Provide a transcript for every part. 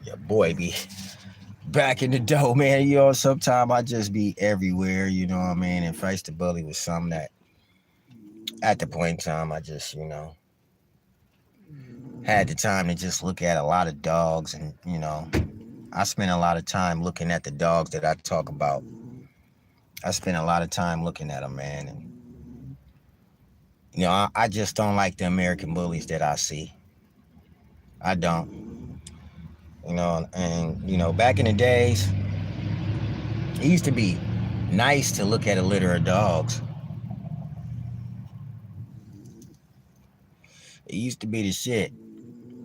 Your boy be back in the dough, man. You know, sometimes I just be everywhere, you know what I mean? And Face the Bully was something that at the point in time I just, had the time to just look at a lot of dogs and, I spent a lot of time looking at the dogs that I talk about. I spent a lot of time looking at them, man. And, I just don't like the American bullies that I see. I don't. Back in the days, it used to be nice to look at a litter of dogs. It used to be the shit.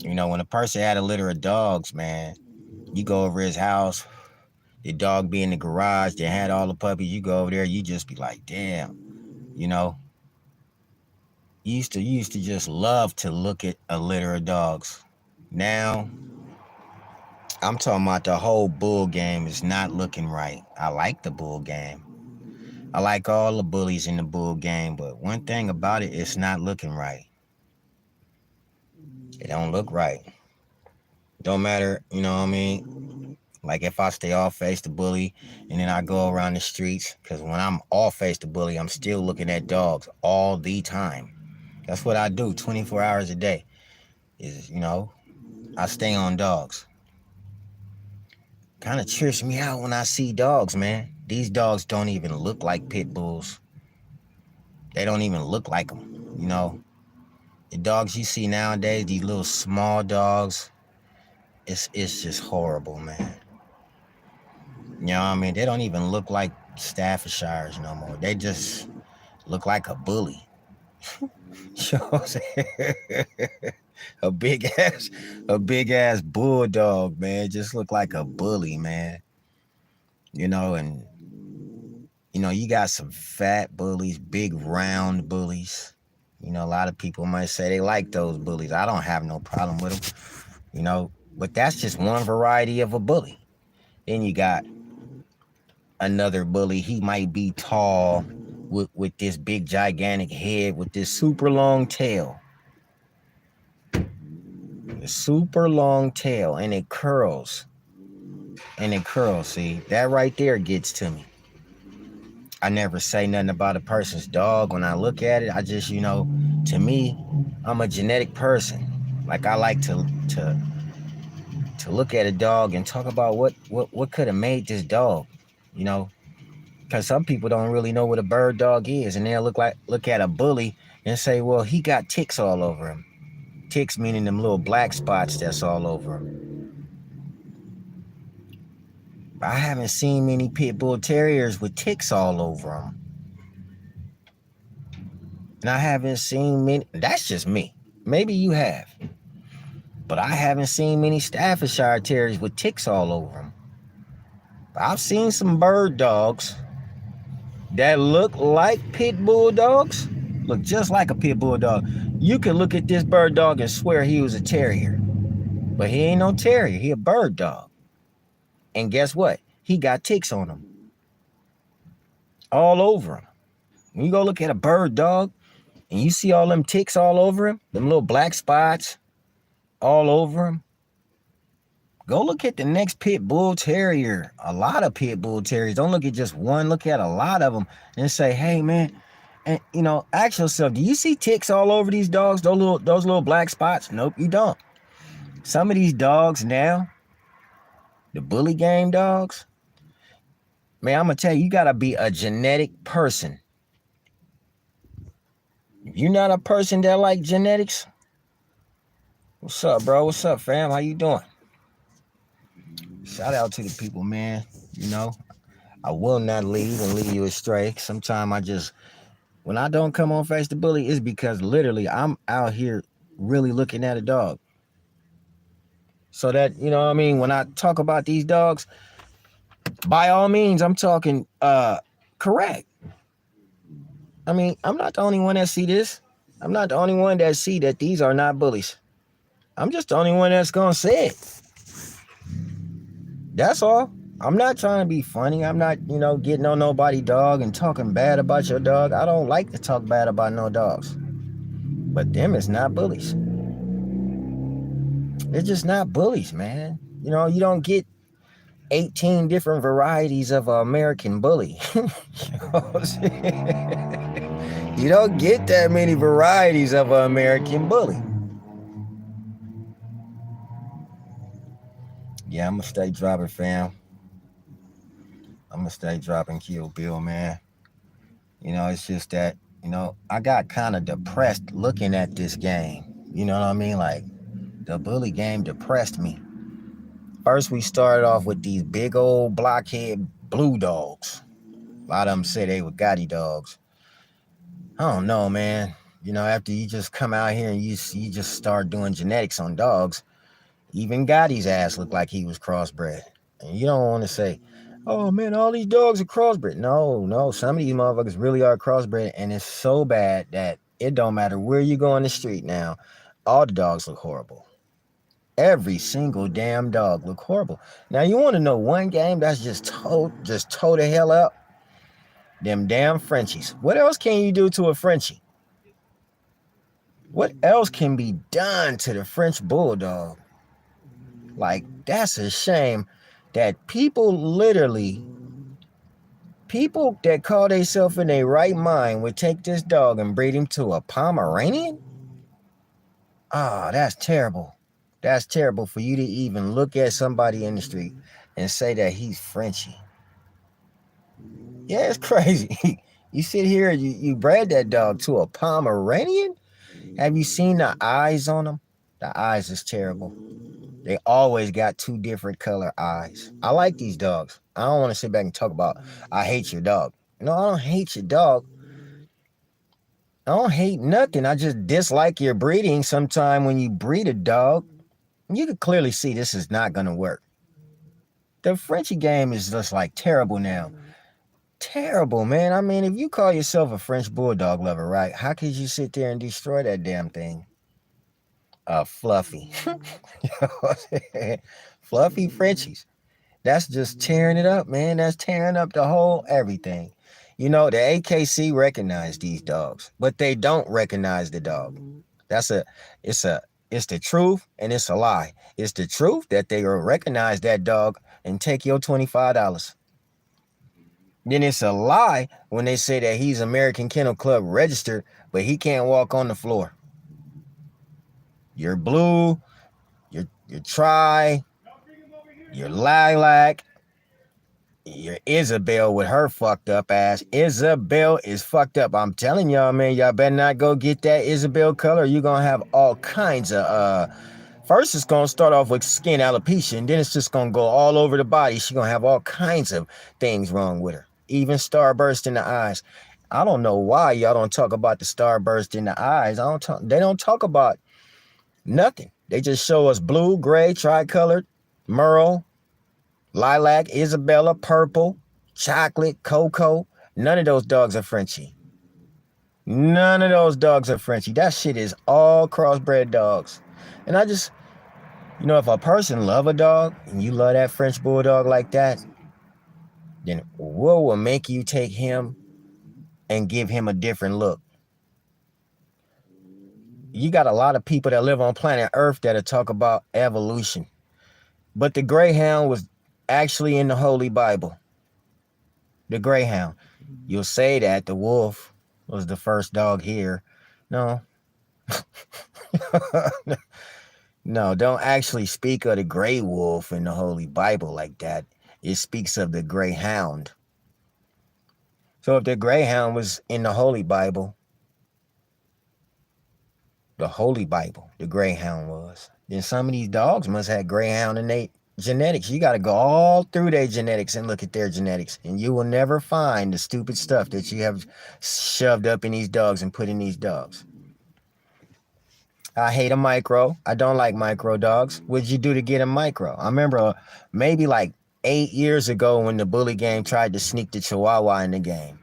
When a person had a litter of dogs, man, you go over his house, the dog be in the garage, they had all the puppies, you go over there, you just be like, damn, you know. You used to just love to look at a litter of dogs. Now, I'm talking about the whole bull game is not looking right. I like the bull game. I like all the bullies in the bull game, but one thing about it, it's not looking right. It don't look right. Don't matter, you know what I mean? Like if I stay off face the bully and then I go around the streets, because when I'm off face the bully, I'm still looking at dogs all the time. That's what I do 24 hours a day. Is, I stay on dogs. Kind of trips me out when I see dogs, man. These dogs don't even look like pit bulls. They don't even look like them, The dogs you see nowadays, these little small dogs, it's just horrible, man. You know what I mean? They don't even look like Staffordshires no more. They just look like a bully. You know what I'm saying? a big ass, a big ass bulldog, man. Just look like a bully, man. And you got some fat bullies, big round bullies. A lot of people might say they like those bullies. I don't have no problem with them, but that's just one variety of a bully. Then you got another bully. He might be tall with this big gigantic head with this super long tail. A super long tail, and it curls. See, that right there gets to me. I never say nothing about a person's dog when I look at it. I just, to me, I'm a genetic person. Like I like to look at a dog and talk about what could have made this dog, because some people don't really know what a bird dog is, and they'll look at a bully and say, well, he got ticks all over him. Ticks meaning them little black spots that's all over him. I haven't seen many pit bull terriers with ticks all over them. And I haven't seen many. That's just me. Maybe you have. But I haven't seen many Staffordshire terriers with ticks all over them. I've seen some bird dogs that look like pit bull dogs. Look just like a pit bull dog. You can look at this bird dog and swear he was a terrier. But he ain't no terrier. He a bird dog. And guess what? He got ticks on him. All over him. When you go look at a bird dog and you see all them ticks all over him, them little black spots all over him, go look at the next pit bull terrier. A lot of pit bull terriers. Don't look at just one. Look at a lot of them and say, hey, man, and ask yourself, do you see ticks all over these dogs? Those little black spots? Nope, you don't. Some of these dogs now, the bully game dogs, man, I'm going to tell you, you got to be a genetic person. If you're not a person that like genetics, what's up, bro? What's up, fam? How you doing? Shout out to the people, man. I will not leave and lead you astray. Sometimes when I don't come on Face the Bully, it's because literally I'm out here really looking at a dog. So that, when I talk about these dogs, by all means, I'm talking correct. I'm not the only one that see this. I'm not the only one that see that these are not bullies. I'm just the only one that's going to say it. That's all. I'm not trying to be funny. I'm not, getting on nobody's dog and talking bad about your dog. I don't like to talk bad about no dogs. But them is not bullies. They're just not bullies, man. You know, you don't get 18 different varieties of an American bully. You know what I'm saying? You don't get that many varieties of an American bully. Yeah, I'm gonna stay dropping, fam. I'm gonna stay dropping Kill Bill, man. You know, it's just that, you know, I got kind of depressed looking at this game. You know what I mean? Like, the bully game depressed me. First, we started off with these big old blockhead blue dogs. A lot of them say they were Gotti dogs. I don't know, man. You know, after you just come out here and you just start doing genetics on dogs, even Gotti's ass looked like he was crossbred. And you don't want to say, oh man, all these dogs are crossbred. No, some of these motherfuckers really are crossbred, and it's so bad that it don't matter where you go on the street now, all the dogs look horrible. Every single damn dog look horrible. Now you want to know one game that's just toe the hell up? Them damn Frenchies. What else can you do to a Frenchie? What else can be done to the French Bulldog? Like, that's a shame that people that call themselves in their right mind would take this dog and breed him to a Pomeranian? Ah, that's terrible. That's terrible for you to even look at somebody in the street and say that he's Frenchy. Yeah, it's crazy. You sit here, you bred that dog to a Pomeranian? Have you seen the eyes on them? The eyes is terrible. They always got two different color eyes. I like these dogs. I don't want to sit back and talk about, I hate your dog. No, I don't hate your dog. I don't hate nothing. I just dislike your breeding. Sometime when you breed a dog, you can clearly see this is not going to work. The Frenchie game is just like terrible now. Terrible, man. I mean, if you call yourself a French Bulldog lover, right? How could you sit there and destroy that damn thing? Fluffy. You know what I'm saying? Fluffy Frenchies. That's just tearing it up, man. That's tearing up the whole everything. You know, the AKC recognize these dogs, but they don't recognize the dog. It's the truth and it's a lie. It's the truth that they will recognize that dog and take your $25. Then it's a lie when they say that he's American Kennel Club registered, but he can't walk on the floor. Your Blue, your Tri, your Lilac, your Isabel with her fucked up ass. Isabel is fucked up. I'm telling y'all, man, y'all better not go get that Isabel color. You're going to have all kinds of, first it's going to start off with skin alopecia, and then it's just going to go all over the body. She's going to have all kinds of things wrong with her. Even starburst in the eyes. I don't know why y'all don't talk about the starburst in the eyes. They don't talk about nothing. They just show us blue, gray, tricolored, Merle, Lilac, Isabella, purple, chocolate, cocoa. None of those dogs are Frenchie. None of those dogs are Frenchie. That shit is all crossbred dogs. And I just, you know, if a person love a dog and you love that French Bulldog like that, then what will make you take him and give him a different look? You got a lot of people that live on planet Earth that'll talk about evolution. But the Greyhound was actually in the Holy Bible. The Greyhound. You'll say that the wolf was the first dog here. No. No, don't actually speak of the gray wolf in the Holy Bible like that. It speaks of the Greyhound. So if the Greyhound was in the Holy Bible, the Greyhound was, then some of these dogs must have Greyhound in their genetics. You got to go all through their genetics and look at their genetics, and you will never find the stupid stuff that you have shoved up in these dogs and put in these dogs. I hate a micro. I don't like micro dogs. What'd you do to get a micro? I remember maybe like 8 years ago when the bully game tried to sneak the Chihuahua in the game.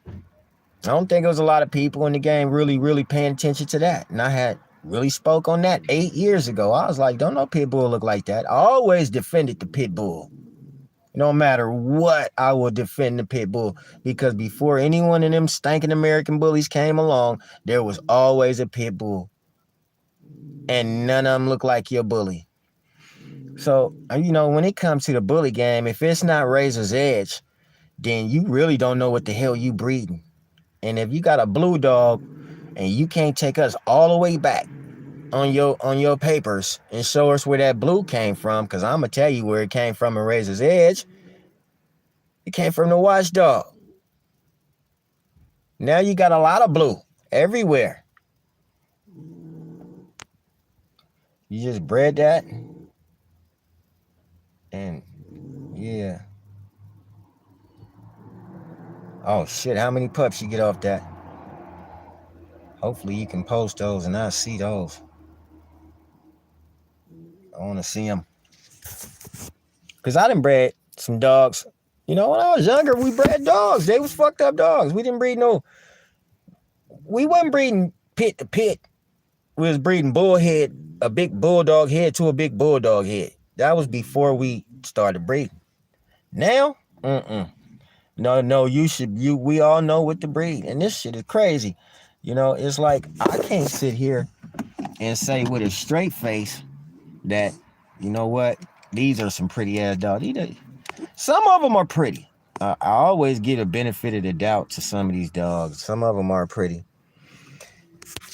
I don't think there was a lot of people in the game really paying attention to that. And I had really spoke on that 8 years ago. I was like, don't no pit bull look like that. I always defended the pit bull. No matter what, I will defend the pit bull, because before anyone of them stinking American bullies came along, there was always a pit bull. And none of them look like your bully. So, when it comes to the bully game, if it's not Razor's Edge, then you really don't know what the hell you breeding. And if you got a blue dog and you can't take us all the way back on your papers and show us where that blue came from, because I'm gonna tell you where it came from in Razor's Edge. It came from the watchdog. Now you got a lot of blue everywhere. You just bred that, and yeah. Oh shit, how many pups you get off that? Hopefully you can post those and I'll see those. I want to see them. Because I done bred some dogs. When I was younger, we bred dogs. They was fucked up dogs. We didn't breed we wasn't breeding pit to pit. We was breeding bullhead, a big bulldog head to a big bulldog head. That was before we started breeding. Now, No, we all know what to breed. And this shit is crazy. It's like, I can't sit here and say with a straight face that, you know what, these are some pretty ass dogs. Some of them are pretty. I always give a benefit of the doubt to some of these dogs. Some of them are pretty.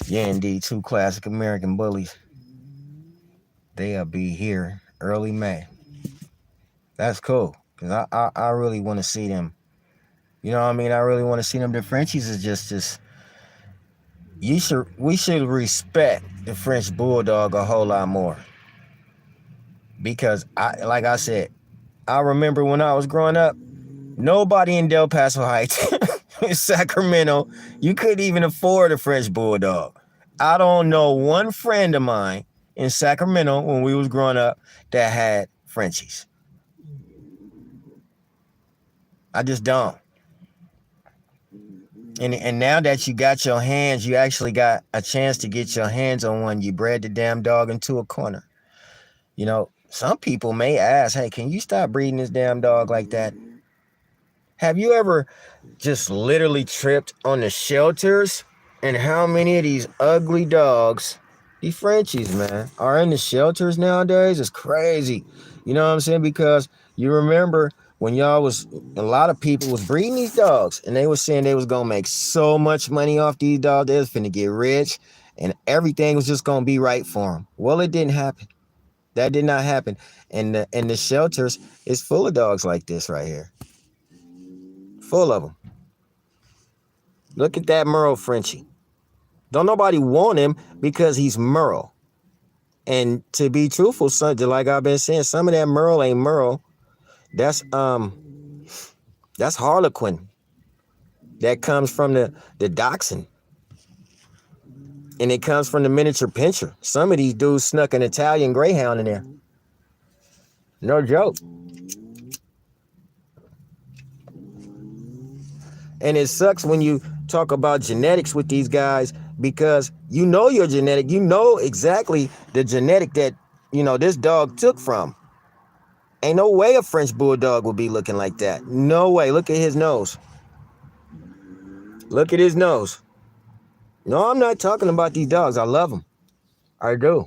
Yeah, indeed, 2 classic American bullies. They'll be here early May. That's cool, because I really want to see them. You know what I mean? I really want to see them. The Frenchies is just we should respect the French Bulldog a whole lot more. Because like I said, I remember when I was growing up, nobody in Del Paso Heights, in Sacramento, you couldn't even afford a French Bulldog. I don't know one friend of mine in Sacramento when we was growing up that had Frenchies. I just don't. And now that you got your hands, you actually got a chance to get your hands on one. You bred the damn dog into a corner. Some people may ask, hey, can you stop breeding this damn dog like that? Have you ever just literally tripped on the shelters and how many of these ugly dogs, these Frenchies, man, are in the shelters nowadays? It's crazy. You know what I'm saying? Because you remember when a lot of people was breeding these dogs and they were saying they was going to make so much money off these dogs. They was finna get rich and everything was just going to be right for them. Well, it didn't happen. That did not happen. And the shelters is full of dogs like this right here. Full of them. Look at that Merle Frenchie. Don't nobody want him because he's Merle. And to be truthful, like I've been saying, some of that Merle ain't Merle. That's Harlequin. That comes from the dachshund. And it comes from the miniature pinscher. Some of these dudes snuck an Italian Greyhound in there. No joke. And it sucks when you talk about genetics with these guys because you know your genetic. You know exactly the genetic that, this dog took from. Ain't no way a French Bulldog would be looking like that. No way. Look at his nose. Look at his nose. No, I'm not talking about these dogs. I love them. I do.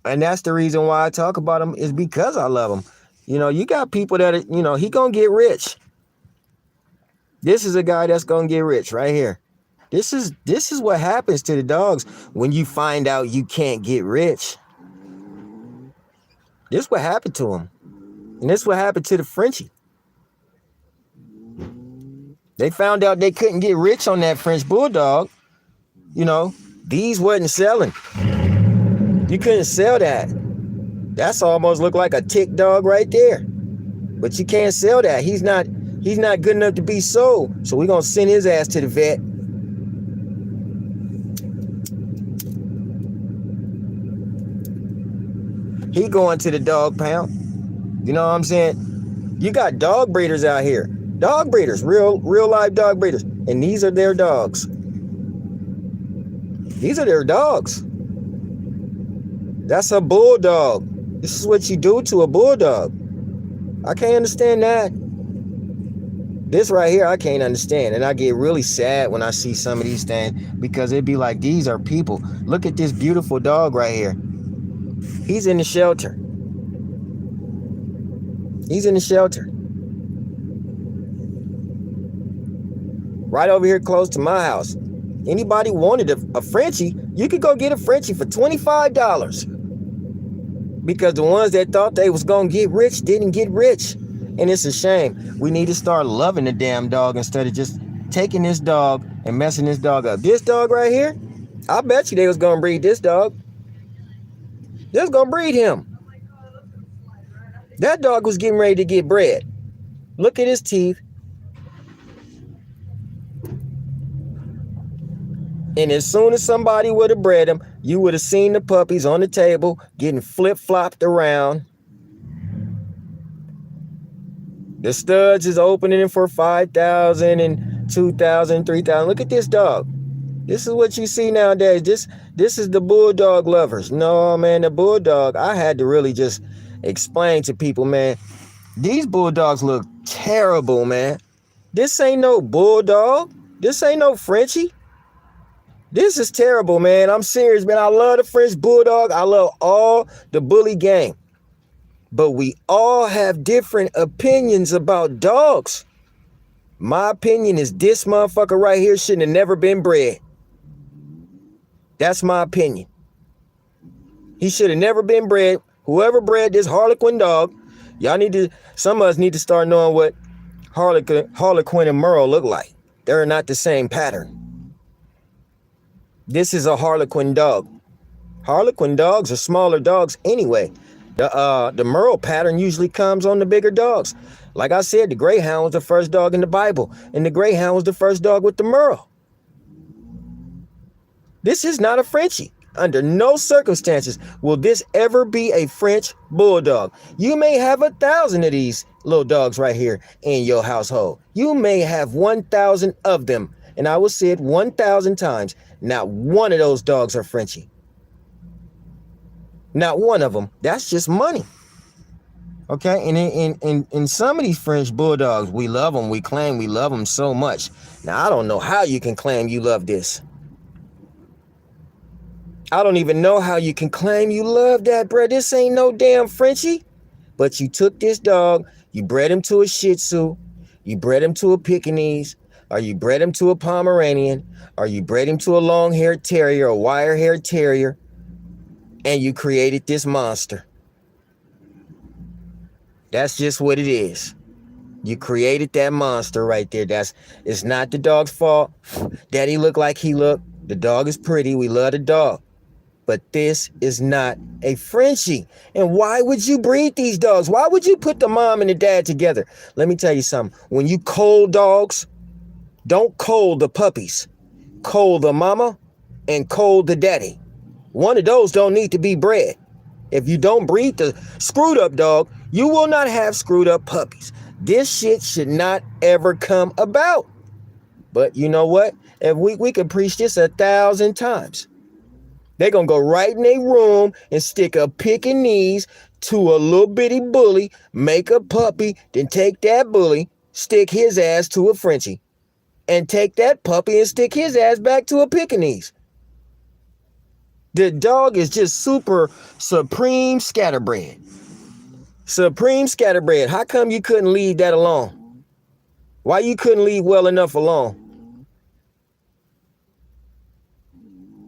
And that's the reason why I talk about them is because I love them. You got people that, he gonna get rich. This is a guy that's gonna get rich right here. This is what happens to the dogs when you find out you can't get rich. This is what happened to him. And this is what happened to the Frenchie. They found out they couldn't get rich on that French Bulldog. These wasn't selling. You couldn't sell that. That's almost look like a tick dog right there. But you can't sell that. He's not good enough to be sold. So we're going to send his ass to the vet. He going to the dog pound. You know what I'm saying? You got dog breeders out here. Dog breeders, real life dog breeders. And these are their dogs. These are their dogs. That's a bulldog. This is what you do to a bulldog. I can't understand that. This right here, I can't understand. And I get really sad when I see some of these things because it'd be like, these are people. Look at this beautiful dog right here. He's in the shelter. He's in the shelter. Right over here close to my house. Anybody wanted a Frenchie, you could go get a Frenchie for $25. Because the ones that thought they was going to get rich didn't get rich. And it's a shame. We need to start loving the damn dog instead of just taking this dog and messing this dog up. This dog right here, I bet you they was going to breed this dog. They was going to breed him. That dog was getting ready to get bred. Look at his teeth. And as soon as somebody would have bred him, you would have seen the puppies on the table getting flip-flopped around. The studs is opening for $5,000 and $2,000, $3,000. Look at this dog. This is what you see nowadays. This is the bulldog lovers. No, man, the bulldog, I had to really just explain to people, man, these bulldogs look terrible, man. This ain't no bulldog. This ain't no Frenchie. This is terrible, man. I'm serious, man. I love the French bulldog. I love all the bully gang. But we all have different opinions about dogs. My opinion is this motherfucker right here shouldn't have never been bred. That's my opinion. He should have never been bred. Whoever bred this Harlequin dog, some of us need to start knowing what Harlequin and Merle look like. They're not the same pattern. This is a Harlequin dog. Harlequin dogs are smaller dogs anyway. The Merle pattern usually comes on the bigger dogs. Like I said, the Greyhound was the first dog in the Bible, and the Greyhound was the first dog with the Merle. This is not a Frenchie. Under no circumstances will this ever be a French bulldog. You may have 1,000 of these little dogs right here in your household. You may have 1,000 of them. And I will say it 1,000 times. Not one of those dogs are Frenchie. Not one of them. That's just money. Okay, and in some of these French bulldogs, we love them. We claim we love them so much. Now, I don't know how you can claim you love this. I don't even know how you can claim you love that, bro. This ain't no damn Frenchie. But you took this dog, you bred him to a Shih Tzu, you bred him to a Pekingese, or you bred him to a Pomeranian, or you bred him to a long-haired terrier, a wire-haired terrier, and you created this monster. That's just what it is. You created that monster right there. It's not the dog's fault. Daddy look like he look. The dog is pretty. We love the dog. But this is not a Frenchie. And why would you breed these dogs? Why would you put the mom and the dad together? Let me tell you something. When you cull dogs, don't cull the puppies. Cull the mama and cull the daddy. One of those don't need to be bred. If you don't breed the screwed up dog, you will not have screwed up puppies. This shit should not ever come about. But you know what? If we could preach this 1,000 times. They're going to go right in their room and stick a Pekingese to a little bitty bully, make a puppy, then take that bully, stick his ass to a Frenchie, and take that puppy and stick his ass back to a Pekingese. The dog is just supreme scatterbred. Supreme scatterbred. How come you couldn't leave that alone? Why you couldn't leave well enough alone?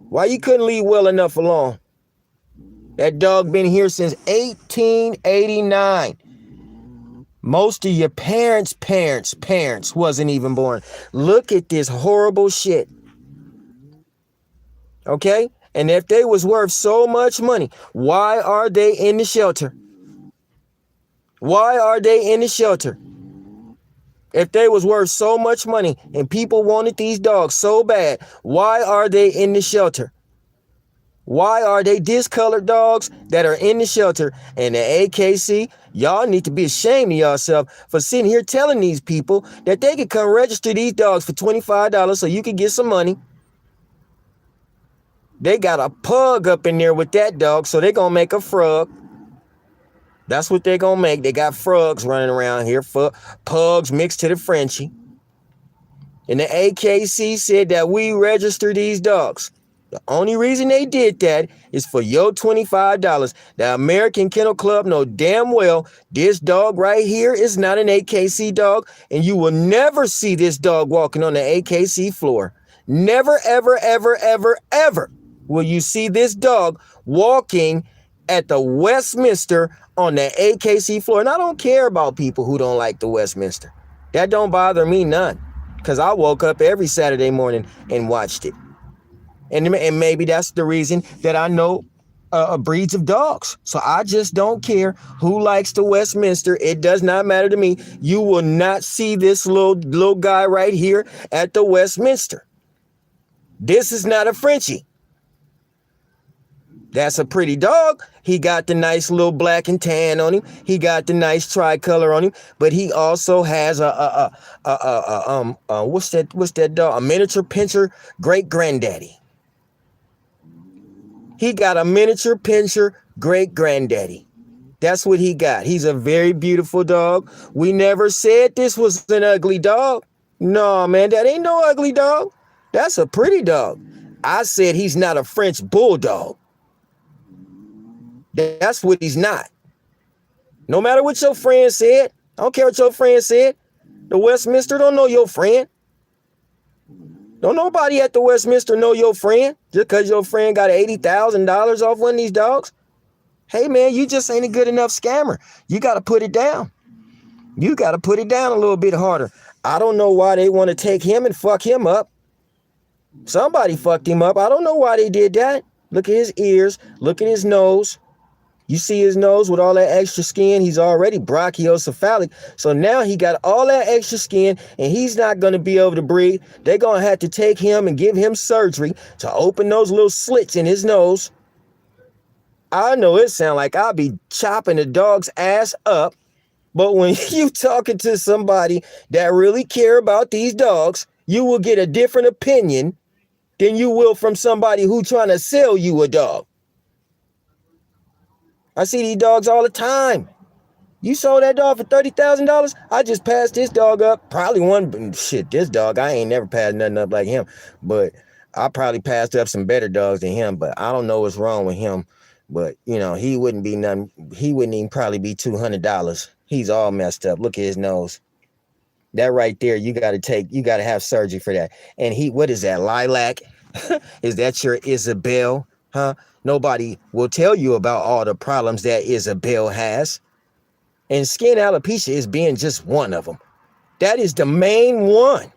Why you couldn't leave well enough alone? That dog been here since 1889. Most of your parents' wasn't even born. Look at this horrible shit. Okay? And if they was worth so much money, why are they in the shelter? Why are they in the shelter? If they was worth so much money and people wanted these dogs so bad, why are they in the shelter? Why are they discolored dogs that are in the shelter? And the AKC, y'all need to be ashamed of yourself for sitting here telling these people that they could come register these dogs for $25 so you could get some money. They got a pug up in there with that dog, so they're going to make a frog. That's what they're going to make. They got frogs running around here, pugs mixed to the Frenchie. And the AKC said that we register these dogs. The only reason they did that is for your $25. The American Kennel Club know damn well this dog right here is not an AKC dog, and you will never see this dog walking on the AKC floor. Never, ever, ever, ever, ever will you see this dog walking at the Westminster on the AKC floor. And I don't care about people who don't like the Westminster. That don't bother me none, because I woke up every Saturday morning and watched it. And maybe that's the reason that I know breeds of dogs. So I just don't care who likes the Westminster. It does not matter to me. You will not see this little guy right here at the Westminster. This is not a Frenchie. That's a pretty dog. He got the nice little black and tan on him. He got the nice tricolor on him. But he also has what's that dog? A miniature pinscher great granddaddy. He got a miniature pinscher great granddaddy. That's what he got. He's a very beautiful dog. We never said this was an ugly dog. No, man, that ain't no ugly dog. That's a pretty dog. I said he's not a French bulldog. That's what he's not. No matter what your friend said, I don't care what your friend said. The Westminster don't know your friend. Don't nobody at the Westminster know your friend just because your friend got $80,000 off one of these dogs. Hey, man, you just ain't a good enough scammer. You got to put it down. You got to put it down a little bit harder. I don't know why they want to take him and fuck him up. Somebody fucked him up. I don't know why they did that. Look at his ears. Look at his nose. You see his nose with all that extra skin. He's already brachiocephalic. So now he got all that extra skin and he's not going to be able to breathe. They're going to have to take him and give him surgery to open those little slits in his nose. I know it sounds like I'll be chopping the dog's ass up. But when you talking to somebody that really care about these dogs, you will get a different opinion than you will from somebody who trying to sell you a dog. I see these dogs all the time. You sold that dog for $30,000? I just passed this dog up. Probably this dog, I ain't never passed nothing up like him. But I probably passed up some better dogs than him. But I don't know what's wrong with him. But, he wouldn't be nothing. He wouldn't even probably be $200. He's all messed up. Look at his nose. That right there, you got to have surgery for that. And what is that, lilac? Is that your Isabel? Huh? Nobody will tell you about all the problems that Isabel has. And skin alopecia is being just one of them. That is the main one.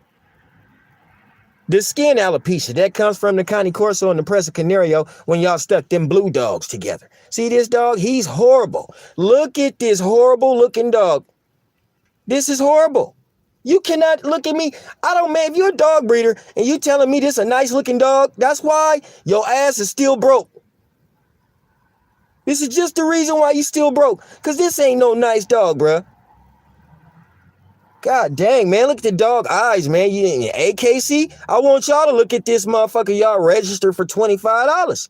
The skin alopecia, that comes from the Cane Corso and the Presa Canario when y'all stuck them blue dogs together. See this dog? He's horrible. Look at this horrible looking dog. This is horrible. You cannot look at me. If you're a dog breeder and you telling me this is a nice looking dog, that's why your ass is still broke. This is just the reason why you still broke. Because this ain't no nice dog, bruh. God dang, man. Look at the dog eyes, man. You in AKC? I want y'all to look at this motherfucker. Y'all registered for $25.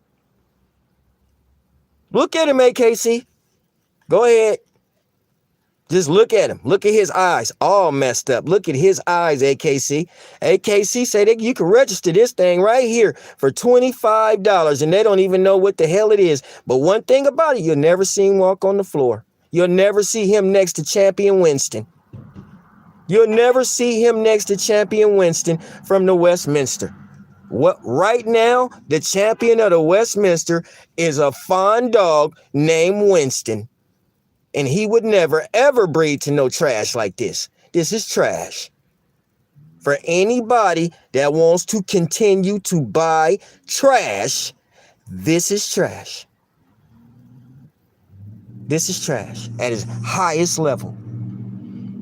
Look at him, AKC. Go ahead. Just look at him. Look at his eyes. All messed up. Look at his eyes, AKC. AKC say that you can register this thing right here for $25, and they don't even know what the hell it is. But one thing about it, you'll never see him walk on the floor. You'll never see him next to Champion Winston. You'll never see him next to Champion Winston from the Westminster. Right now, the champion of the Westminster is a fawn dog named Winston. And he would never, ever breed to no trash like this. This is trash. For anybody that wants to continue to buy trash, this is trash. This is trash at its highest level.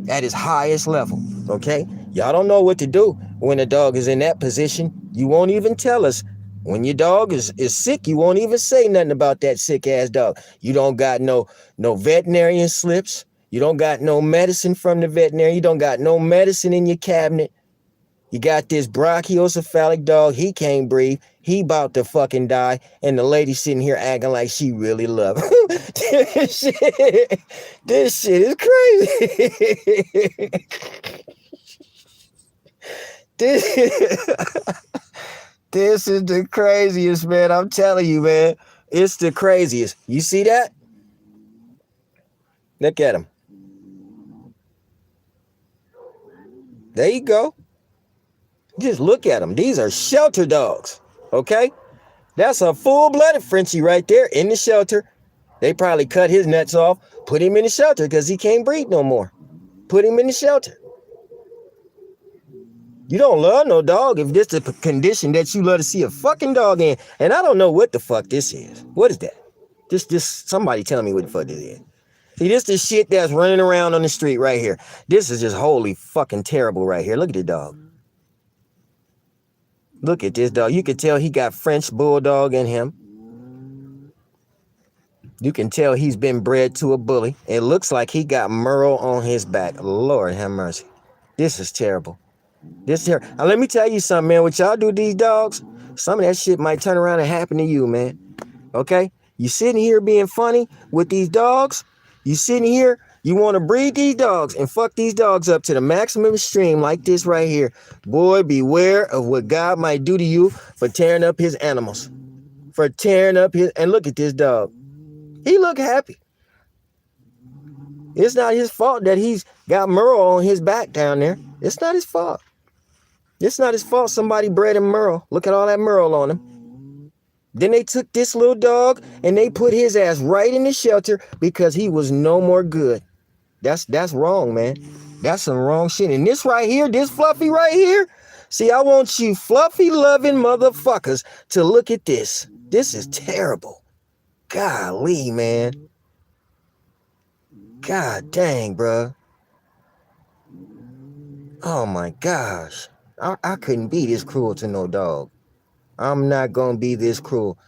At its highest level, okay? Y'all don't know what to do when a dog is in that position. You won't even tell us. When your dog is sick, you won't even say nothing about that sick-ass dog. You don't got no veterinarian slips. You don't got no medicine from the veterinarian. You don't got no medicine in your cabinet. You got this brachiocephalic dog. He can't breathe. He about to fucking die. And the lady sitting here acting like she really love him. This shit is crazy. This is the craziest, man. I'm telling you, man. It's the craziest. You see that? Look at him. There you go. Just look at them. These are shelter dogs. Okay? That's a full-blooded Frenchie right there in the shelter. They probably cut his nuts off, put him in the shelter because he can't breathe no more. Put him in the shelter. You don't love no dog if this is the condition that you love to see a fucking dog in. And I don't know what the fuck this is. What is that? This somebody tell me what the fuck this is. See, this is shit that's running around on the street right here. This is just holy fucking terrible right here. Look at the dog. Look at this dog. You can tell he got French bulldog in him. You can tell he's been bred to a bully. It looks like he got Merle on his back. Lord have mercy. This is terrible. This here. Now let me tell you something, man. What y'all do to these dogs, some of that shit might turn around and happen to you, man. Okay? You sitting here being funny with these dogs. You sitting here, you want to breed these dogs and fuck these dogs up to the maximum extreme like this right here. Boy, beware of what God might do to you for tearing up his animals. For tearing up his... And look at this dog. He look happy. It's not his fault that he's got Merle on his back down there. It's not his fault. It's not his fault somebody bred him Merle. Look at all that Merle on him. Then they took this little dog and they put his ass right in the shelter because he was no more good. That's wrong, man. That's some wrong shit. And this right here, this Fluffy right here, see, I want you fluffy loving motherfuckers to look at this. This is terrible. Golly, man. God dang, bruh. Oh my gosh. I couldn't be this cruel to no dog. I'm not gonna be this cruel.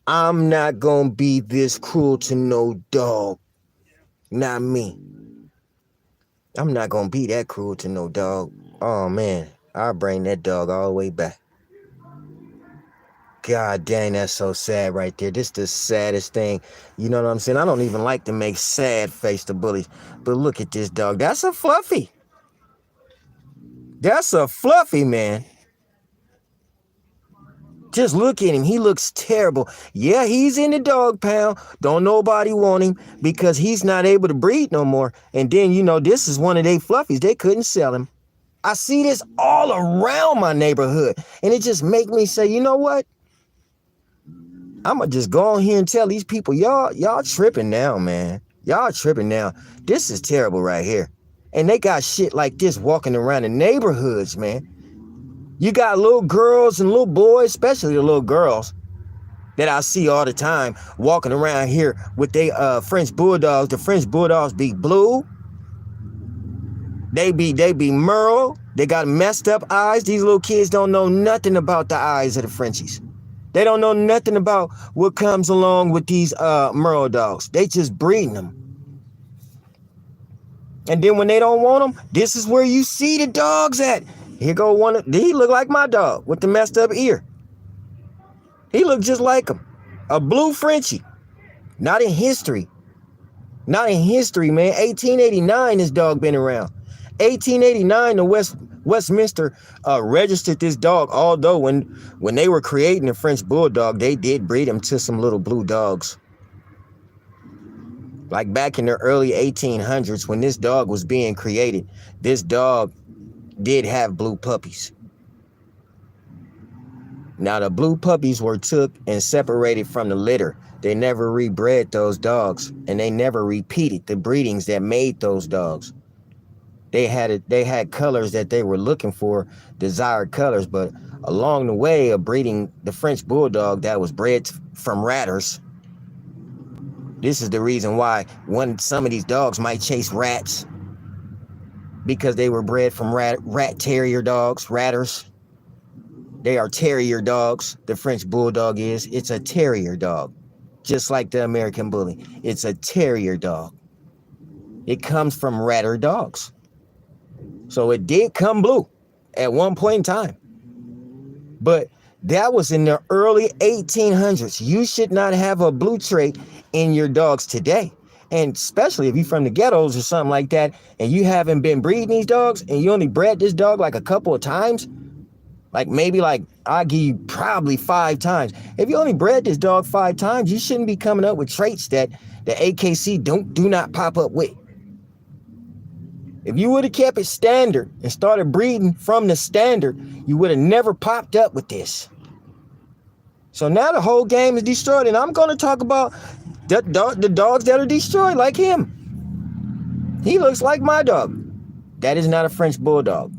I'm not gonna be this cruel to no dog. Not me. I'm not gonna be that cruel to no dog. Oh man, I'll bring that dog all the way back. God dang, that's so sad right there. This is the saddest thing. You know what I'm saying? I don't even like to make sad face to bullies. But look at this dog. That's a Fluffy. That's a Fluffy, man. Just look at him. He looks terrible. Yeah, he's in the dog pound. Don't nobody want him because he's not able to breed no more. And then, you know, this is one of their Fluffies. They couldn't sell him. I see this all around my neighborhood. And it just make me say, you know what? I'm going to just go on here and tell these people, y'all tripping now, man. Y'all tripping now. This is terrible right here. And they got shit like this walking around the neighborhoods, man. You got little girls and little boys, especially the little girls, that I see all the time walking around here with they French bulldogs. The French bulldogs be blue. They be Merle. They got messed up eyes. These little kids don't know nothing about the eyes of the Frenchies. They don't know nothing about what comes along with these Merle dogs. They just breeding them. And then when they don't want them, this is where you see the dogs at. Here go one. He look like my dog with the messed up ear. He looked just like him. A blue Frenchie. Not in history. Not in history, man. 1889 this dog been around. 1889 the Westminster registered this dog. Although when they were creating the French Bulldog, they did breed him to some little blue dogs. Like back in the early 1800s when this dog was being created, this dog did have blue puppies. Now the blue puppies were took and separated from the litter. They never rebred those dogs, and they never repeated the breedings that made those dogs. They had colors that they were looking for, desired colors, but along the way of breeding the French Bulldog that was bred from ratters. This is the reason why some of these dogs might chase rats, because they were bred from rat terrier dogs, ratters. They are terrier dogs. The French Bulldog is. It's a terrier dog, just like the American Bully. It's a terrier dog. It comes from ratter dogs. So it did come blue at one point in time. But that was in the early 1800s. You should not have a blue trait in your dogs today. And especially if you're from the ghettos or something like that, and you haven't been breeding these dogs, and you only bred this dog like a couple of times, Like maybe like I give you probably 5 times. If you only bred this dog 5 times, you shouldn't be coming up with traits that the AKC do not pop up with. If you would have kept it standard and started breeding from the standard, you would have never popped up with this. So now the whole game is destroyed, and I'm going to talk about the dogs that are destroyed like him. He looks like my dog. That is not a French Bulldog.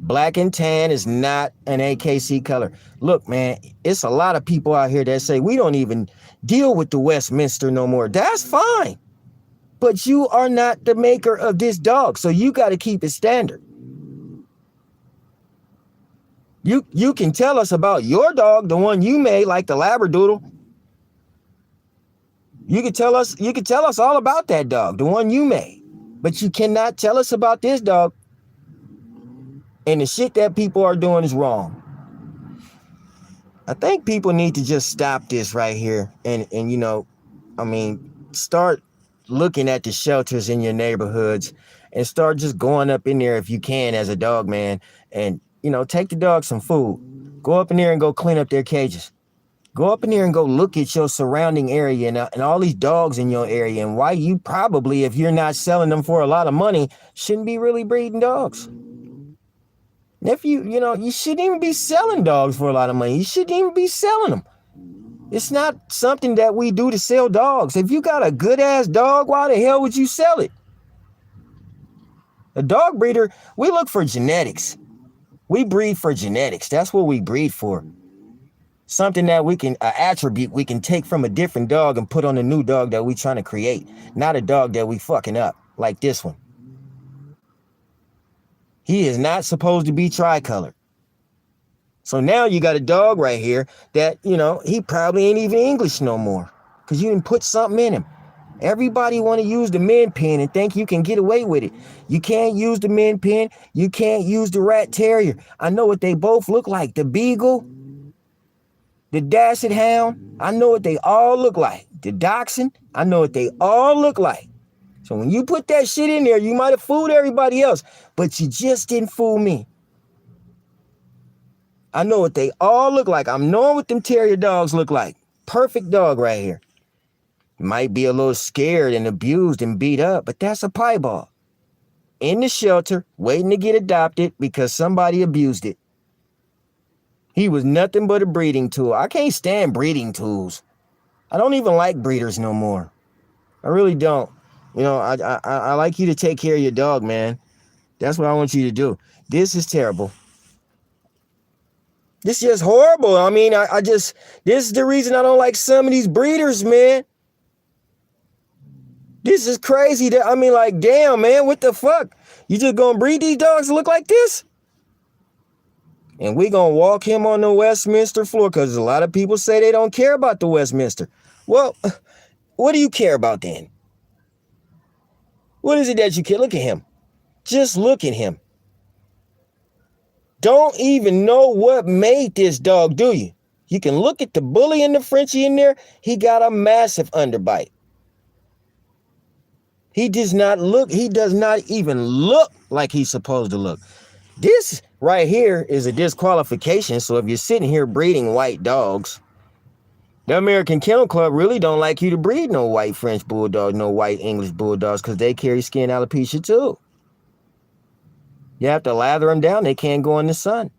Black and tan is not an AKC color. Look, man, it's a lot of people out here that say we don't even deal with the Westminster no more. That's fine. But you are not the maker of this dog, so you got to keep it standard. You can tell us about your dog, the one you made, like the Labradoodle. You can tell us all about that dog, the one you made. But you cannot tell us about this dog. And the shit that people are doing is wrong. I think people need to just stop this right here and you know, I mean, start looking at the shelters in your neighborhoods and start just going up in there if you can as a dog man and, you know, take the dog some food. Go up in there and go clean up their cages. Go up in there and go look at your surrounding area and all these dogs in your area and why you probably, if you're not selling them for a lot of money, shouldn't be really breeding dogs. If you know, you shouldn't even be selling dogs for a lot of money. You shouldn't even be selling them. It's not something that we do to sell dogs. If you got a good ass dog, why the hell would you sell it? A dog breeder, we look for genetics. We breed for genetics. That's what we breed for. Something that we can, an attribute we can take from a different dog and put on a new dog that we trying to create. Not a dog that we fucking up, like this one. He is not supposed to be tricolored. So now you got a dog right here that, you know, he probably ain't even English no more because you didn't put something in him. Everybody want to use the Min Pin and think you can get away with it. You can't use the Min Pin. You can't use the Rat Terrier. I know what they both look like. The Beagle, the Dasset Hound, I know what they all look like. The Dachshund, I know what they all look like. So when you put that shit in there, you might have fooled everybody else, but you just didn't fool me. I know what they all look like. I'm knowing what them terrier dogs look like. Perfect dog right here. Might be a little scared and abused and beat up, but that's a piebald. In the shelter, waiting to get adopted because somebody abused it. He was nothing but a breeding tool. I can't stand breeding tools. I don't even like breeders no more. I really don't. You know, I like you to take care of your dog, man. That's what I want you to do. This is terrible. This is just horrible. I mean, this is the reason I don't like some of these breeders, man. This is crazy. I mean, like, damn, man, what the fuck? You just gonna breed these dogs to look like this? And we gonna walk him on the Westminster floor because a lot of people say they don't care about the Westminster. Well, what do you care about then? What is it that you care? Look at him. Just look at him. Don't even know what made this dog, do you? You can look at the bully and the Frenchie in there. He got a massive underbite. He does not even look like he's supposed to look. This right here is a disqualification. So if you're sitting here breeding white dogs, the American Kennel Club really don't like you to breed no white French Bulldog, no white English Bulldogs, because they carry skin alopecia too. You have to lather them down. They can't go in the sun.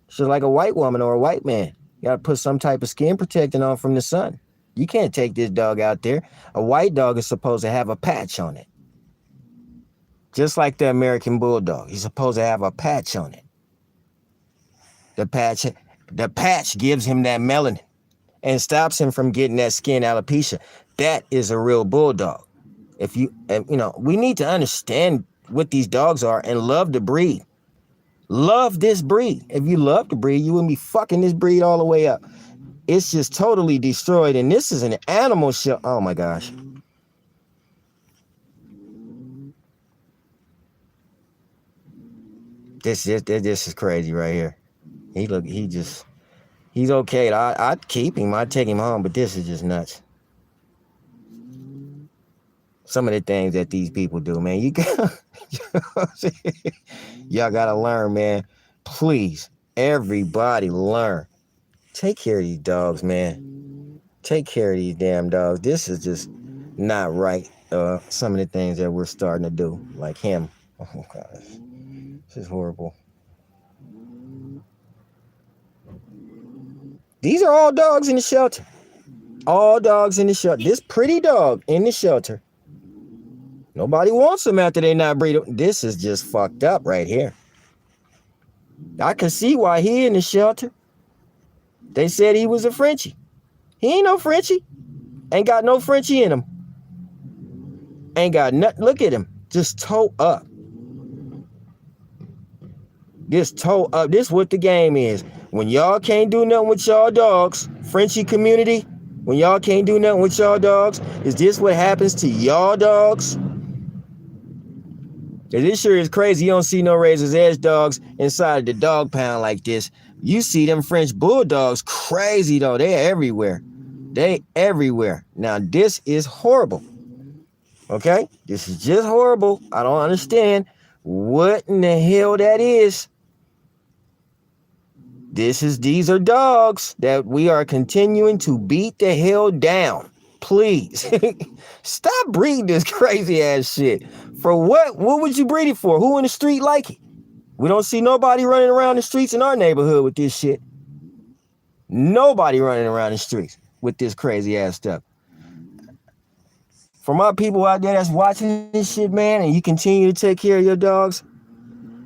It's just like a white woman or a white man. You got to put some type of skin protectant on from the sun. You can't take this dog out there. A white dog is supposed to have a patch on it. Just like the American Bulldog. He's supposed to have a patch on it. The patch gives him that melanin and stops him from getting that skin alopecia. That is a real bulldog. If you know, we need to understand what these dogs are and love the breed. Love this breed. If you love the breed, you wouldn't be fucking this breed all the way up. It's just totally destroyed. And this is an animal show. Oh my gosh. This is crazy right here. He's okay. I'd keep him. I'd take him home, but this is just nuts. Some of the things that these people do, man, y'all gotta learn, man. Please, everybody learn. Take care of these dogs, man. Take care of these damn dogs. This is just not right. Some of the things that we're starting to do, like him. Oh gosh, this is horrible. These are all dogs in the shelter. All dogs in the shelter. This pretty dog in the shelter. Nobody wants him after they not breed him. This is just fucked up right here. I can see why he in the shelter. They said he was a Frenchie. He ain't no Frenchie. Ain't got no Frenchie in him. Ain't got nothing. Look at him. Just toe up. This toe up. This what the game is. When y'all can't do nothing with y'all dogs, Frenchie community, when y'all can't do nothing with y'all dogs, is this what happens to y'all dogs? This sure is crazy. You don't see no Razor's Edge dogs inside of the dog pound like this. You see them French bulldogs crazy though. They're everywhere. They everywhere. Now this is horrible. Okay? This is just horrible. I don't understand what in the hell that is. These are dogs that we are continuing to beat the hell down. Please. Stop breeding this crazy ass shit. For what? What would you breed it for? Who in the street like it? We don't see nobody running around the streets in our neighborhood with this shit. Nobody running around the streets with this crazy ass stuff. For my people out there that's watching this shit, man, and you continue to take care of your dogs,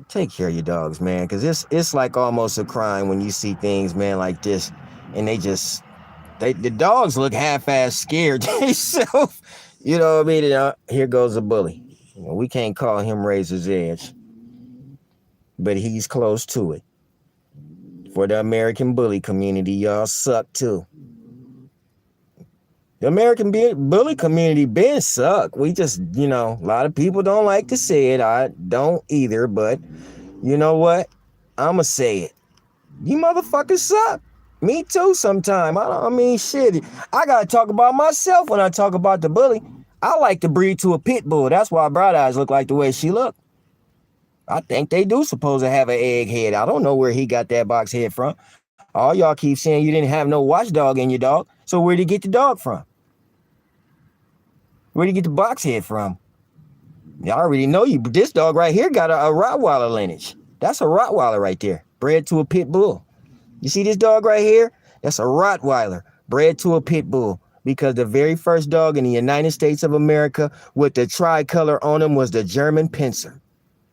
take care of your dogs, man, because it's like almost a crime when you see things, man, like this, and the dogs look half-ass scared themselves. You know what I mean? Here goes a bully. We can't call him Razor's Edge, but he's close to it. For the American bully community, y'all suck too. The American bully community been suck. We just, a lot of people don't like to say it. I don't either, but you know what? I'ma say it. You motherfuckers suck. Me too sometime. Shit. I gotta talk about myself when I talk about the bully. I like to breed to a pit bull. That's why Bright Eyes look like the way she look. I think they do supposed to have an egg head. I don't know where he got that box head from. All y'all keep saying you didn't have no watchdog in your dog. So where'd you get the dog from? Where'd you get the box head from? Y'all already know you. This dog right here got a Rottweiler lineage. That's a Rottweiler right there, bred to a pit bull. You see this dog right here? That's a Rottweiler, bred to a pit bull. Because the very first dog in the United States of America with the tricolor on him was the German Pinscher.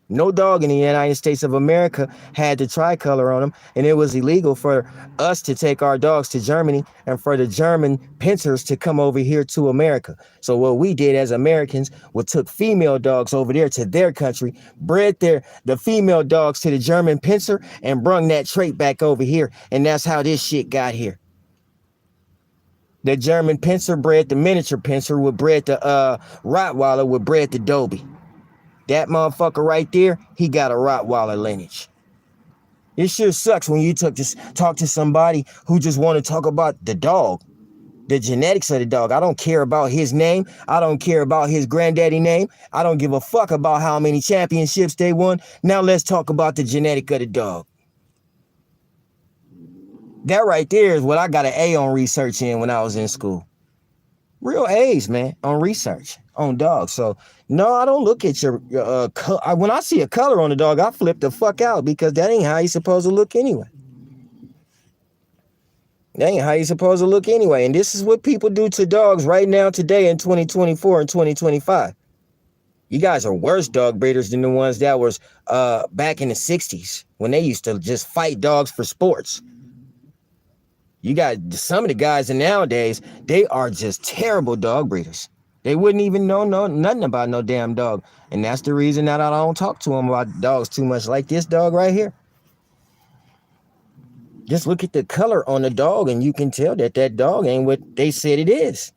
No dog in the United States of America had the tricolor on them, and it was illegal for us to take our dogs to Germany and for the German Pinschers to come over here to America. So what we did as Americans was took female dogs over there to their country, bred the female dogs to the German Pinscher, and brung that trait back over here, and that's how this shit got here. The German Pinscher bred the miniature Pinscher, would bred the Rottweiler, would bred the Dobie. That motherfucker right there, he got a Rottweiler lineage. It sure sucks when you talk to somebody who just want to talk about the dog, the genetics of the dog. I don't care about his name. I don't care about his granddaddy name. I don't give a fuck about how many championships they won. Now let's talk about the genetic of the dog. That right there is what I got an A on research in when I was in school. Real A's, man, on research on dogs. So no, I don't look at your color. When I see a color on the dog, I flip the fuck out because that ain't how you supposed to look anyway. That ain't how you supposed to look anyway. And this is what people do to dogs right now, today in 2024 and 2025. You guys are worse dog breeders than the ones that was back in the 60s when they used to just fight dogs for sports. You got some of the guys in nowadays, they are just terrible dog breeders. They wouldn't even know nothing about no damn dog. And that's the reason that I don't talk to them about dogs too much, like this dog right here. Just look at the color on the dog and you can tell that dog ain't what they said it is.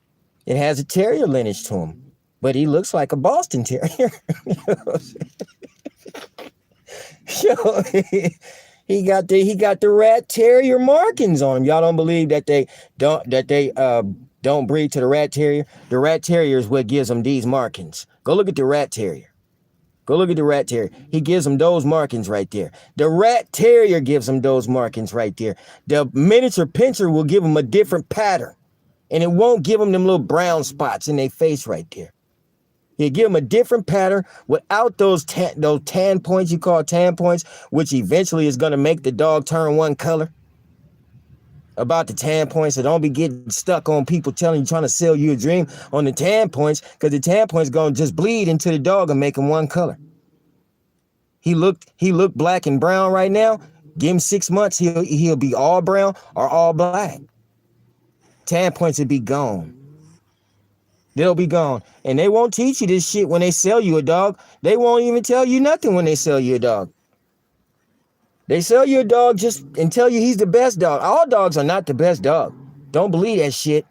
It has a terrier lineage to him, but he looks like a Boston Terrier. He got the rat terrier markings on him. Y'all don't believe that they don't breed to the rat terrier? The rat terrier is what gives them these markings. Go look at the rat terrier. Go look at the rat terrier. He gives them those markings right there. The rat terrier gives them those markings right there. The miniature pinscher will give them a different pattern. And it won't give them little brown spots in their face right there. You give them a different pattern without those tan points you call tan points, which eventually is going to make the dog turn one color. About the tan points, so don't be getting stuck on people trying to sell you a dream on the tan points, because the tan points going to just bleed into the dog and make him one color. He looked black and brown right now. Give him 6 months, he'll be all brown or all black. Tan points will be gone. They'll be gone. And they won't teach you this shit when they sell you a dog. They won't even tell you nothing when they sell you a dog. They sell you a dog just and tell you he's the best dog. All dogs are not the best dog. Don't believe that shit.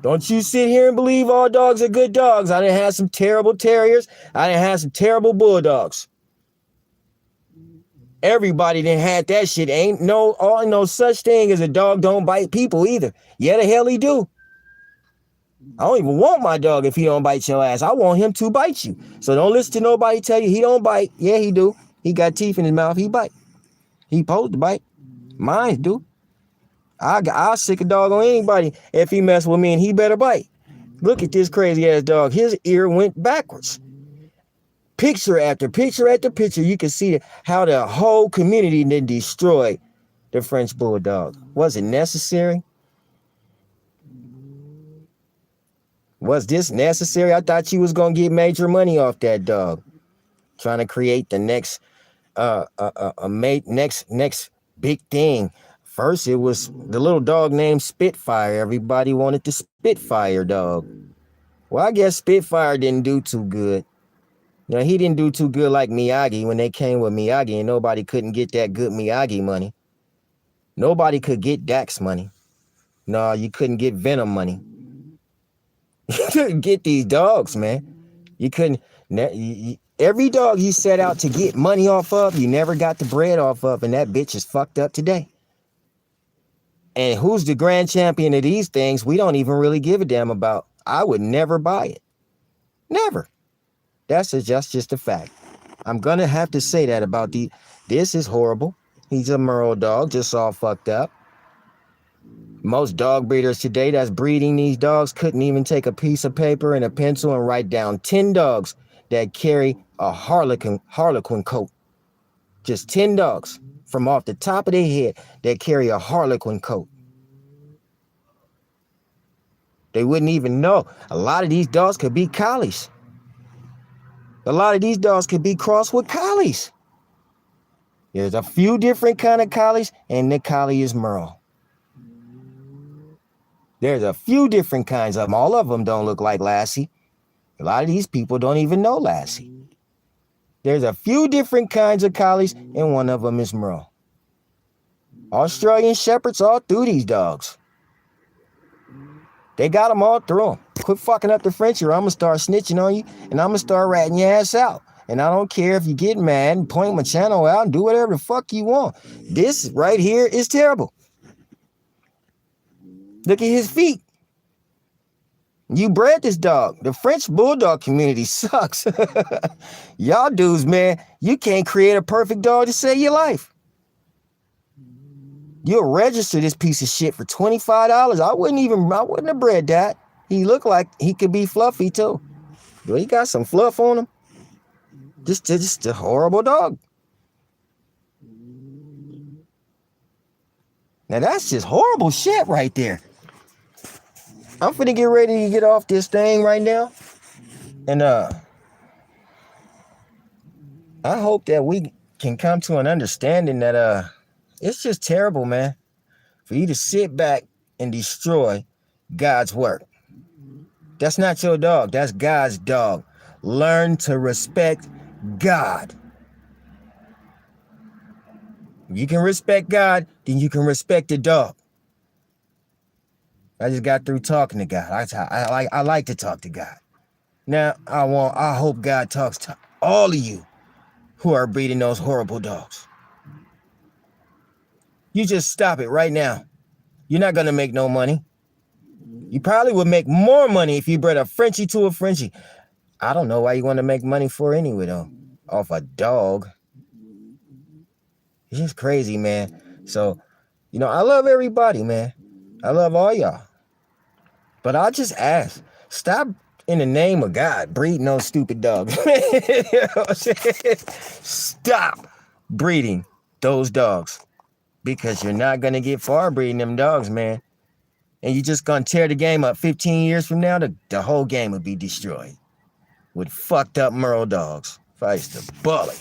Don't you sit here and believe all dogs are good dogs. I done had some terrible terriers. I done had some terrible bulldogs. Everybody done had that shit. Ain't no such thing as a dog don't bite people either. Yeah, the hell he do. I don't even want my dog if he don't bite your ass. I want him to bite you. So don't listen to nobody tell you he don't bite. Yeah, he do. He got teeth in his mouth. He bite. He supposed to bite. Mine do. I'll sick a dog on anybody if he mess with me, and he better bite. Look at this crazy ass dog. His ear went backwards. Picture after picture after picture, you can see how the whole community then destroyed the French Bulldog. Was it necessary? Was this necessary? I thought you was gonna get major money off that dog, trying to create the next next big thing. First, it was the little dog named Spitfire. Everybody wanted the Spitfire dog. Well, I guess Spitfire didn't do too good. You know, he didn't do too good like Miyagi when they came with Miyagi, and nobody couldn't get that good Miyagi money. Nobody could get Dax money. No, you couldn't get Venom money. You couldn't get these dogs, man. You couldn't. Every dog you set out to get money off of, you never got the bread off of, and that bitch is fucked up today. And who's the grand champion of these things, we don't even really give a damn about. I would never buy it. Never. That's just a fact. I'm going to have to say that about this is horrible. He's a Merle dog, just all fucked up. Most dog breeders today that's breeding these dogs couldn't even take a piece of paper and a pencil and write down 10 dogs that carry a harlequin coat. Just 10 dogs from off the top of their head that carry a harlequin coat. They wouldn't even know. A lot of these dogs could be collies. A lot of these dogs could be crossed with collies. There's a few different kind of collies, and the collie is Merle. There's a few different kinds of them. All of them don't look like Lassie. A lot of these people don't even know Lassie. There's a few different kinds of collies, and one of them is Merle. Australian Shepherds all through these dogs. They got them all through them. Quit fucking up the Frenchie, or I'm going to start snitching on you, and I'm going to start ratting your ass out. And I don't care if you get mad and point my channel out and do whatever the fuck you want. This right here is terrible. Look at his feet. You bred this dog. The French Bulldog community sucks. Y'all dudes, man, you can't create a perfect dog to save your life. You'll register this piece of shit for $25. I wouldn't have bred that. He looked like he could be fluffy too. But he got some fluff on him. Just a horrible dog. Now that's just horrible shit right there. I'm finna get ready to get off this thing right now. And I hope that we can come to an understanding that it's just terrible, man, for you to sit back and destroy God's work. That's not your dog. That's God's dog. Learn to respect God. If you can respect God, then you can respect the dog. I just got through talking to God. I like to talk to God. Now I hope God talks to all of you who are breeding those horrible dogs. You just stop it right now. You're not gonna make no money. You probably would make more money if you bred a Frenchie to a Frenchie. I don't know why you want to make money for anyway, though. Off a dog. It's just crazy, man. So, I love everybody, man. I love all y'all. But I just ask, stop in the name of God breeding those stupid dogs. You know what I'm saying? Stop breeding those dogs. Because you're not going to get far breeding them dogs, man. And you're just going to tear the game up 15 years from now, the whole game will be destroyed. With fucked up Merle dogs. If I used to bully.